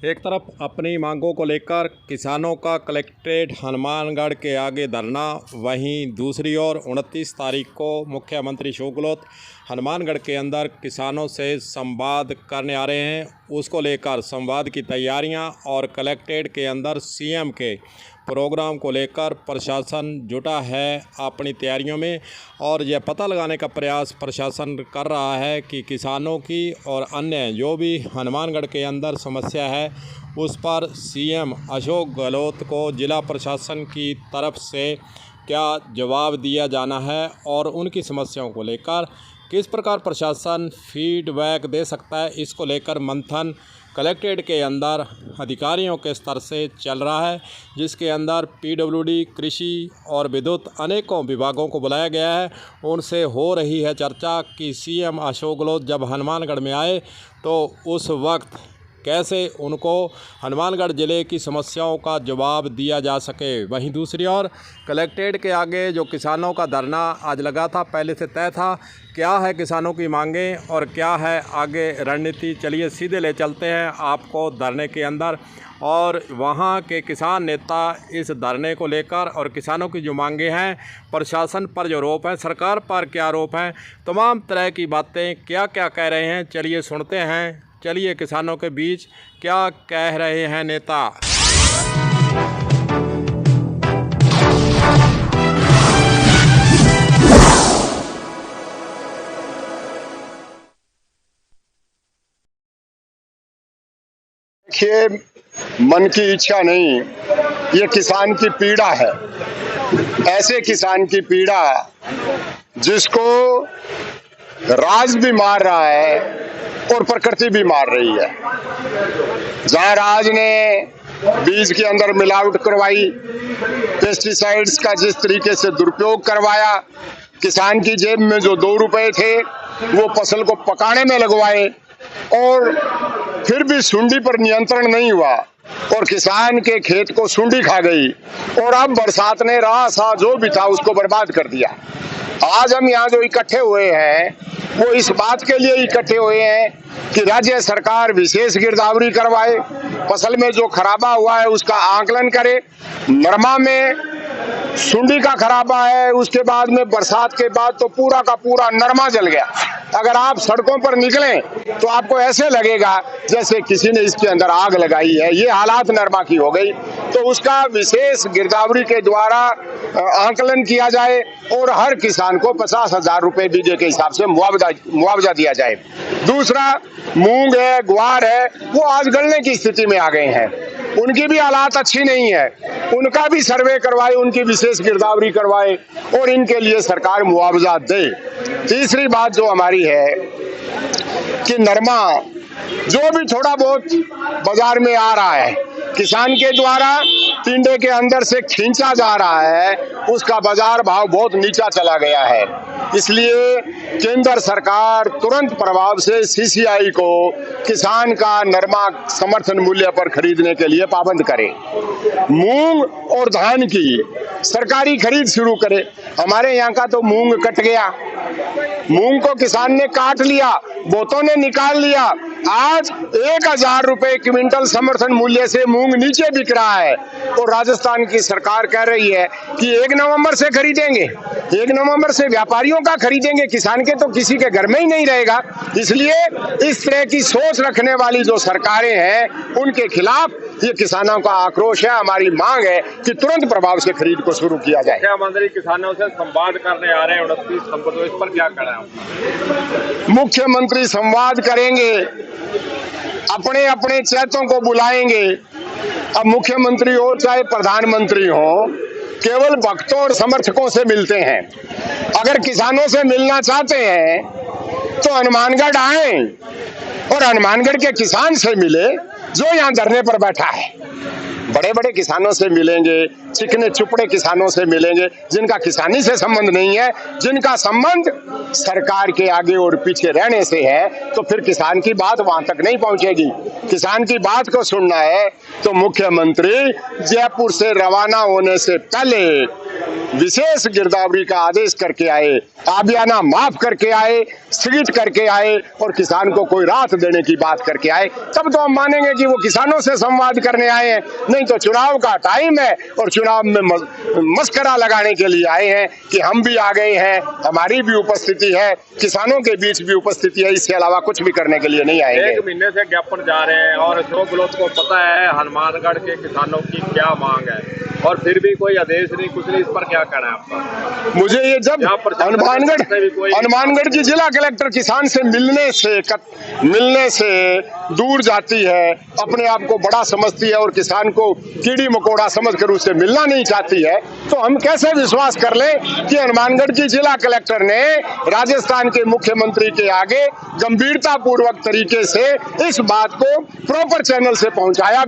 एक तरफ अपनी मांगों को लेकर किसानों का कलेक्ट्रेट हनुमानगढ़ के आगे धरना, वहीं दूसरी ओर 29 तारीख को मुख्यमंत्री अशोक गहलोत हनुमानगढ़ के अंदर किसानों से संवाद करने आ रहे हैं। उसको लेकर संवाद की तैयारियां और कलेक्ट्रेट के अंदर सीएम के प्रोग्राम को लेकर प्रशासन जुटा है अपनी तैयारियों में, और यह पता लगाने का प्रयास प्रशासन कर रहा है कि किसानों की और अन्य जो भी हनुमानगढ़ के अंदर समस्या है उस पर सीएम अशोक गहलोत को जिला प्रशासन की तरफ से क्या जवाब दिया जाना है और उनकी समस्याओं को लेकर किस प्रकार प्रशासन फीडबैक दे सकता है, इसको लेकर मंथन कलेक्ट्रेट के अंदर अधिकारियों के स्तर से चल रहा है, जिसके अंदर पीडब्ल्यूडी, कृषि और विद्युत अनेकों विभागों को बुलाया गया है। उनसे हो रही है चर्चा कि सीएम अशोक गहलोत जब हनुमानगढ़ में आए तो उस वक्त कैसे उनको हनुमानगढ़ ज़िले की समस्याओं का जवाब दिया जा सके। वहीं दूसरी ओर कलेक्ट्रेट के आगे जो किसानों का धरना आज लगा था, पहले से तय था। क्या है किसानों की मांगें और क्या है आगे रणनीति, चलिए सीधे ले चलते हैं आपको धरने के अंदर। और वहाँ के किसान नेता इस धरने को लेकर और किसानों की जो मांगें हैं, प्रशासन पर जो आरोप हैं, सरकार पर क्या आरोप हैं, तमाम तरह की बातें क्या क्या कह रहे हैं, चलिए सुनते हैं। चलिए किसानों के बीच क्या कह रहे हैं नेता। देखिए, मन की इच्छा नहीं, ये किसान की पीड़ा है। ऐसे किसान की पीड़ा जिसको राज भी मार रहा है और प्रकृति भी मार रही है। जहां राज ने बीज के अंदर मिलावट करवाई, पेस्टिसाइड्स का जिस तरीके से दुरुपयोग करवाया, किसान की जेब में जो 2 रुपए थे वो फसल को पकाने में लगवाए, और फिर भी सुंडी पर नियंत्रण नहीं हुआ और किसान के खेत को सुंडी खा गई, और अब बरसात ने राह सा जो भी था उसको बर्बाद कर दिया। आज हम यहाँ जो इकट्ठे हुए हैं वो इस बात के लिए इकट्ठे हुए हैं कि राज्य सरकार विशेष गिरदावरी करवाए, फसल में जो खराबा हुआ है उसका आकलन करे। नरमा में सुंडी का खराबा है, उसके बाद में बरसात के बाद तो पूरा का पूरा नरमा जल गया। अगर आप सड़कों पर निकलें तो आपको ऐसे लगेगा जैसे किसी ने इसके अंदर आग लगाई है। ये हालात नरमा की हो गई, तो उसका विशेष गिरदावरी के द्वारा आकलन किया जाए और हर किसान को 50,000 रुपए बीघे के हिसाब से मुआवजा दिया जाए। दूसरा, मूंग है, ग्वार है, वो आज गलने की स्थिति में आ गए हैं, उनकी भी हालात अच्छी नहीं है, उनका भी सर्वे करवाए, उनकी विशेष गिरदावरी करवाए और इनके लिए सरकार मुआवजा दे। तीसरी बात जो हमारी है कि नरमा जो भी थोड़ा बहुत बाजार में आ रहा है, किसान के द्वारा टिंडे के अंदर से खींचा जा रहा है, उसका बाजार भाव बहुत नीचा चला गया है। इसलिए केंद्र सरकार तुरंत प्रभाव से सीसीआई को किसान का नरमा समर्थन मूल्य पर खरीदने के लिए पाबंद करे। मूंग और धान की सरकारी खरीद शुरू करे। हमारे यहाँ का तो मूंग कट गया, मूंग को किसान ने काट लिया, बोतों ने निकाल लिया। आज 1,000 रुपए क्विंटल समर्थन मूल्य से मूंग नीचे बिक रहा है, और राजस्थान की सरकार कह रही है कि 1 नवंबर से खरीदेंगे, 1 नवंबर से व्यापारियों का खरीदेंगे, किसान के तो किसी के घर में ही नहीं रहेगा। इसलिए इस तरह की सोच रखने वाली जो सरकारें हैं उनके खिलाफ ये किसानों का आक्रोश है। हमारी मांग है कि तुरंत प्रभाव से खरीद को शुरू किया जाए। मुख्यमंत्री किसानों से संवाद करने आ रहे हैं 29 नवंबर को, इस पर क्या कहना है? मुख्यमंत्री संवाद करेंगे, अपने अपने चैतों को बुलाएंगे। अब मुख्यमंत्री हो चाहे प्रधानमंत्री हो, केवल भक्तों और समर्थकों से मिलते हैं। अगर किसानों से मिलना चाहते हैं तो हनुमानगढ़ आए और हनुमानगढ़ के किसान से मिले जो यहाँ धरने पर बैठा है। बड़े बड़े किसानों से मिलेंगे, चिकने चुपड़े किसानों से मिलेंगे जिनका किसानी से संबंध नहीं है, जिनका संबंध सरकार के आगे और पीछे रहने से है, तो फिर किसान की बात वहां तक नहीं पहुंचेगी। किसान की बात को सुनना है तो मुख्यमंत्री जयपुर से रवाना होने से पहले विशेष गिरदावरी का आदेश करके आए, आबियाना माफ करके आए, स्थगित करके आए और किसान को कोई राहत देने की बात करके आए, तब तो हम मानेंगे कि वो किसानों से संवाद करने आए हैं। नहीं तो चुनाव का टाइम है और चुनाव में मस्करा लगाने के लिए आए हैं कि हम भी आ गए हैं, हमारी भी उपस्थिति है, किसानों के बीच भी उपस्थिति है, इसके अलावा कुछ भी करने के लिए नहीं आएंगे। 1 महीने से ज्ञापन जा रहे हैं और अशोक गहलोत को पता है हनुमानगढ़ के किसानों की क्या मांग है और फिर भी कोई आदेश नहीं, कुछ नहीं। इस पर क्या कहना है आपका? मुझे ये जब हनुमानगढ़ की जिला कलेक्टर किसान से मिलने से दूर जाती है, अपने आप को बड़ा समझती है और किसान को कीड़ी मकोड़ा समझकर उससे मिलना नहीं चाहती है, तो हम कैसे विश्वास कर लें कि हनुमानगढ़ की जिला कलेक्टर ने राजस्थान के मुख्यमंत्री के आगे गंभीरता पूर्वक तरीके से इस बात को प्रॉपर चैनल से पहुंचाया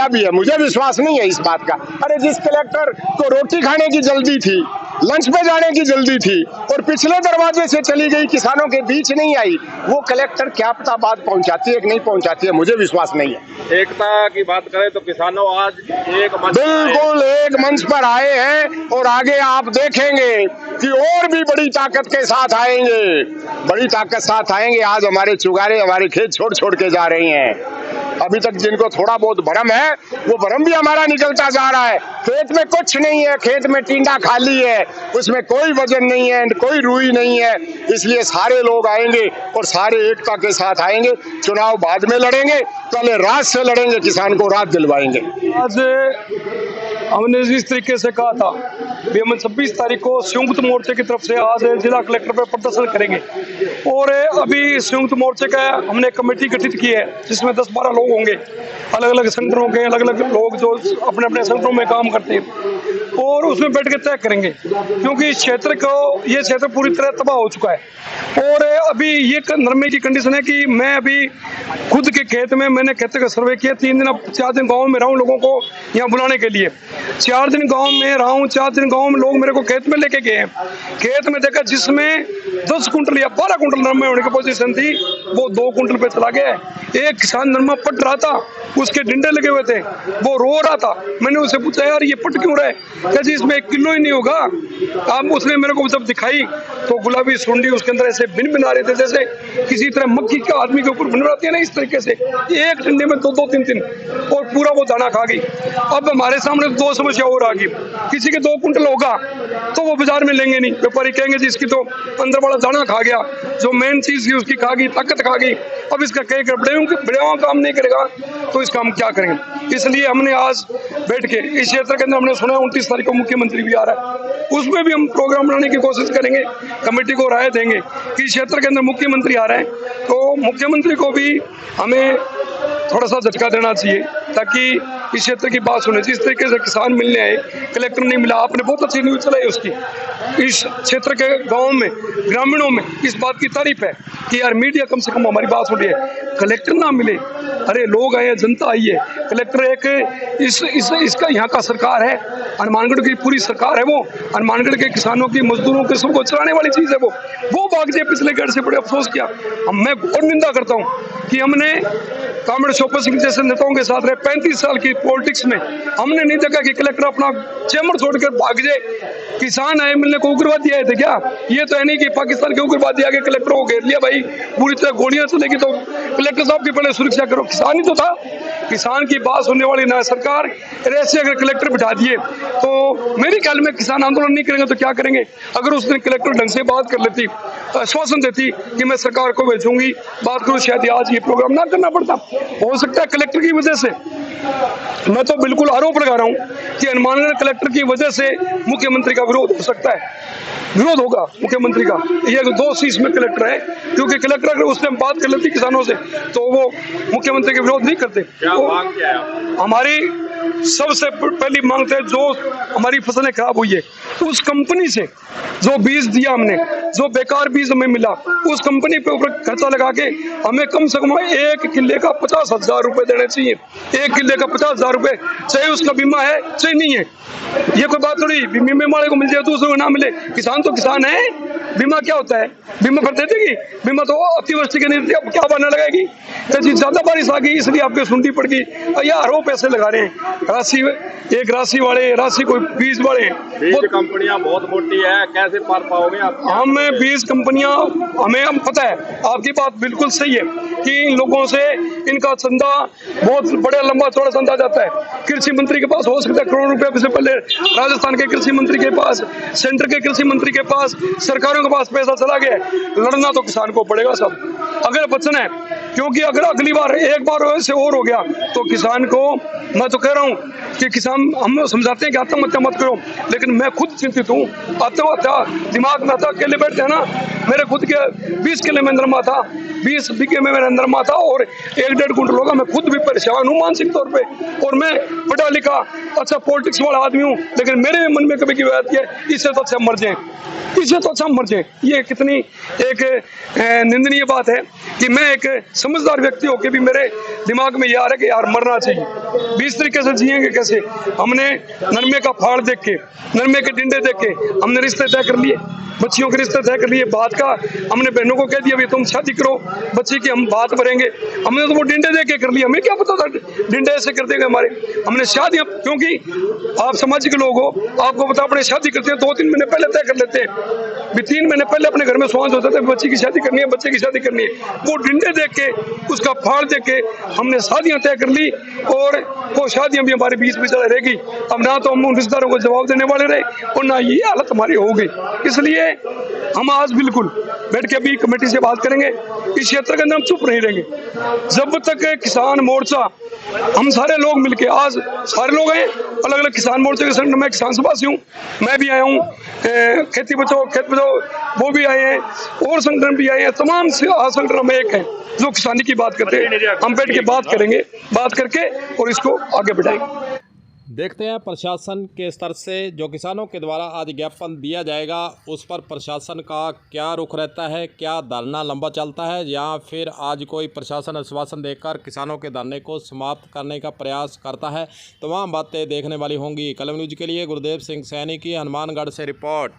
भी है। मुझे विश्वास नहीं है इस बात का। अरे जिस कलेक्टर को रोटी खाने की जल्दी थी, लंच पे जाने की जल्दी थी और पिछले दरवाजे से चली गई, किसानों के बीच नहीं आई, वो कलेक्टर क्या पता बात पहुंचाती है कि नहीं पहुंचाती है, मुझे विश्वास नहीं है। एकता की बात करें तो किसानों आज बिल्कुल एक मंच पर आए हैं और आगे आप देखेंगे कि और भी बड़ी ताकत के साथ आएंगे। आज हमारे चुगारे हमारे खेत छोड़ के जा रही हैं। अभी तक जिनको थोड़ा बहुत भरम है, वो भरम भी हमारा निकलता जा रहा है। खेत में कुछ नहीं है, खेत में टिंडा खाली है, उसमें कोई वजन नहीं है, कोई रुई नहीं है। इसलिए सारे लोग आएंगे और सारे एकता के साथ आएंगे। चुनाव बाद में लड़ेंगे, पहले रात से लड़ेंगे, किसान को रात दिलवाएंगे। आज हमने इस तरीके से कहा था कि हम 26 तारीख को संयुक्त मोर्चे की तरफ से आज जिला कलेक्टर पर प्रदर्शन करेंगे और अभी संयुक्त मोर्चे का हमने कमेटी गठित की है जिसमें 10-12 लोग होंगे, अलग अलग संगठनों के अलग अलग लोग जो अपने अपने संगठनों में काम करते हैं और उसमें बैठ के तय करेंगे, क्योंकि ये क्षेत्र पूरी तरह तबाह हो चुका है। और अभी ये नरमे की कंडीशन है कि मैं अभी खुद के खेत में मैंने खेत का सर्वे किया, 4 दिन गाँव में रहा हूँ लोगों को यहाँ बुलाने के लिए। 4 दिन गाँव में रहा हूँ, 4 दिन गाँव में लोग मेरे को खेत में लेके गए हैं। खेत में देखा जिसमें 10 कुंटल या 12 कुंटल नरमा होने की पोजीशन थी, वो 2 कुंटल पे चला गया है। एक किसान नरमा पट रहा था, उसके डिंडे लगे हुए थे, वो रो रहा था। मैंने उससे पूछा यार ये पट क्यों रहा है? क्या जी इसमें 1 किलो ही नहीं होगा। अब उसने मेरे को जब दिखाई तो गुलाबी सुंडी उसके अंदर ऐसे बिन बना रहे थे, जैसे किसी तरह मक्खी के आदमी के ऊपर बनवाती है ना, इस तरीके से एक डंडे में 2-2, 3-3 और पूरा वो दाना खा गई। अब हमारे सामने 2 समस्या और आ गई। किसी के 2 कुंटल होगा तो वो बाजार में लेंगे नहीं, व्यापारी कहेंगे जी इसकी तो अंदर वाला दाना खा गया, जो मेन चीज थी उसकी खा गई, ताकत खा गई। अब इसका कह बड़े काम नहीं करेगा तो इसका हम क्या करेंगे। इसलिए हमने आज बैठ के इस क्षेत्र के अंदर हमने सुना 29 तारीख को मुख्यमंत्री भी आ रहा है, उसमें भी हम प्रोग्राम बनाने की कोशिश करेंगे, कमेटी को राय देंगे कि इस क्षेत्र के अंदर मुख्यमंत्री आ रहे हैं तो मुख्यमंत्री को भी हमें थोड़ा सा झटका देना चाहिए ताकि इस क्षेत्र की बात सुने। जिस तरीके से किसान मिलने आए, कलेक्टर नहीं मिला, आपने बहुत अच्छी न्यूज चलाई उसकी। इस क्षेत्र के गाँव में, ग्रामीणों में इस बात की तारीफ है कि यार मीडिया कम से कम हमारी बात सुन रही है। कलेक्टर ना मिले, अरे लोग आए, जनता आई है, कलेक्टर एक इसका यहाँ का सरकार है, हनुमानगढ़ की पूरी सरकार है। वो हनुमानगढ़ के किसानों की, मजदूरों के सबको चलाने वाली चीज है। वो भाग जाए पिछले गढ़ से, बड़े अफसोस किया। मैं और निंदा करता हूँ कि हमने कामरेड शोभा सिंह जैसे नेताओं के साथ रहे 35 साल की पॉलिटिक्स में, हमने नहीं देखा कि कलेक्टर अपना चैम्बर छोड़कर भाग जाए। किसान आए मिलने को उग्रवादी आए थे क्या? ये तो है नहीं कि पाकिस्तान के उग्रवादी आगे कलेक्टर को घेर लिया, भाई पूरी तरह गोलियां चलेगी तो कलेक्टर साहब की पहले सुरक्षा करो। किसान ही तो था, किसान की बात सुनने वाली ना सरकार, ऐसे अगर कलेक्टर बिठा दिए तो मेरे ख्याल में किसान आंदोलन नहीं करेंगे तो क्या करेंगे। अगर उस दिन कलेक्टर ढंग से बात कर लेती, आश्वासन देती कि मैं सरकार को भेजूंगी, बात करूं, शायद आज ये प्रोग्राम ना करना पड़ता। हो सकता है कलेक्टर की वजह से, मैं तो बिल्कुल आरोप लगा रहा हूं कि हनुमानगढ़ कलेक्टर की वजह से मुख्यमंत्री का विरोध हो सकता है, विरोध होगा मुख्यमंत्री का। ये दोष इसमें कलेक्टर है, क्योंकि कलेक्टर अगर उसने बात कर लेती किसानों से तो वो मुख्यमंत्री के विरोध नहीं करते। हमारी सबसे पहली मांग है, जो हमारी फसलें खराब हुई है उस कंपनी से जो बीज दिया हमने, जो बेकार बीज हमें मिला, उस कंपनी पे ऊपर खर्चा लगा के हमें कम से कम 1 किले का 50,000 रुपए देने चाहिए। 1 किले का 50,000 रुपए, चाहे उसका बीमा है चाहे नहीं है। ये कोई बात थोड़ी बीमे वाले को मिल जाए दूसरे को ना मिले। किसान तो किसान है, बीमा क्या होता है? बीमा कर दे देगी? बीमा तो अतिवृष्टि के नीति अब क्या बनने लगाएगी? तो जी ज्यादा बारिश आ गई इसलिए आपके सुंडी पड़ गई, हजारों पैसे लगा रहे हैं, राशि एक राशि वाले, राशि कोई बीज वाले। बीज कंपनियां बहुत मोटी है, कैसे पार पाओगे आप? हमें बीज कंपनियां, हमें हम पता है, आपकी बात बिल्कुल सही है कि इन लोगों से इनका चंदा बहुत बड़ा लंबा चौड़ा चंदा जाता है। कृषि मंत्री के पास हो सकता है करोड़ रुपए से पहले, राजस्थान के कृषि मंत्री के पास, सेंटर के कृषि मंत्री के पास, सरकारों के पास पैसा चला गया। लड़ना तो किसान को पड़ेगा सब, अगर बचना है, क्योंकि अगर अगली बार एक बार ऐसे और हो गया तो किसान को, मैं तो कह रहा हूँ कि किसान, हम समझाते हैं कि आत्महत्या मत करो, लेकिन मैं खुद चिंतित हूँ। आत्महत्या दिमाग में आता, अकेले बैठते हैं ना, मेरे खुद के 20 किले में नरमा था, 20 बीघे में मेरा नरमा था और 1-1.5 कुंटल होगा। मैं खुद भी परेशान हूँ मानसिक तौर पे, और मैं पढ़ा लिखा अच्छा पॉलिटिक्स वाला आदमी हूँ, लेकिन मेरे मन में कभी की बात है इससे तो अच्छा मर जाए, इससे तो अच्छा मर जाए। ये कितनी एक निंदनीय बात है कि मैं एक समझदार व्यक्ति होकर भी मेरे दिमाग में ये आ रहा है कि यार मरना चाहिए। 20 तरीके से जिएंगे कैसे? हमने नरमे का फाड़ देख के, नरमे के डिंडे देख के हमने रिश्ते तय कर लिए, बच्चियों के रिश्ते तय कर लिए। बात का हमने बहनों को कह दिया भाई तुम शादी करो, बच्ची की हम बात भरेंगे। हमने तो वो डिंडे दे के कर लिया, हमें क्या पता था डिंडे ऐसे कर देंगे हमारे। हमने शादियां, क्योंकि आप सामाजिक लोग हो, आपको पता, अपने शादी करते हैं 2-3 महीने पहले तय कर लेते हैं, 3 महीने पहले अपने घर में स्वांस होता था, बच्ची की शादी करनी है, बच्चे की शादी करनी है। वो डिंडे देख के, उसका फाड़ देख के हमने शादियां तय कर ली, और वो शादियां भी हमारे बीच में चले रहेगी। अब ना तो हम उन रिश्तेदारों को जवाब देने वाले रहे और ना ये हालत हमारी हो गई। इसलिए हम आज बिल्कुल बैठ के अभी कमेटी से बात करेंगे, इस क्षेत्र के अंदर हम चुप नहीं रहेंगे जब तक किसान मोर्चा, हम सारे लोग मिलके, आज सारे लोग हैं अलग अलग किसान मोर्चे के संगठन में, किसान सभा से हूँ, मैं भी आया हूँ, खेती बचाओ खेत बचाओ वो भी आए हैं, और संगठन भी आए हैं, तमाम संगठन में एक है जो किसानी की बात करते हैं। हम बैठ के बात करेंगे, बात करके और इसको आगे बढ़ाएंगे। देखते हैं प्रशासन के स्तर से जो किसानों के द्वारा आज ज्ञापन दिया जाएगा उस पर प्रशासन का क्या रुख रहता है, क्या धरना लंबा चलता है या फिर आज कोई प्रशासन आश्वासन देकर किसानों के धरने को समाप्त करने का प्रयास करता है। तमाम बातें देखने वाली होंगी। कलम न्यूज़ के लिए गुरदेव सिंह सैनी की हनुमानगढ़ से रिपोर्ट।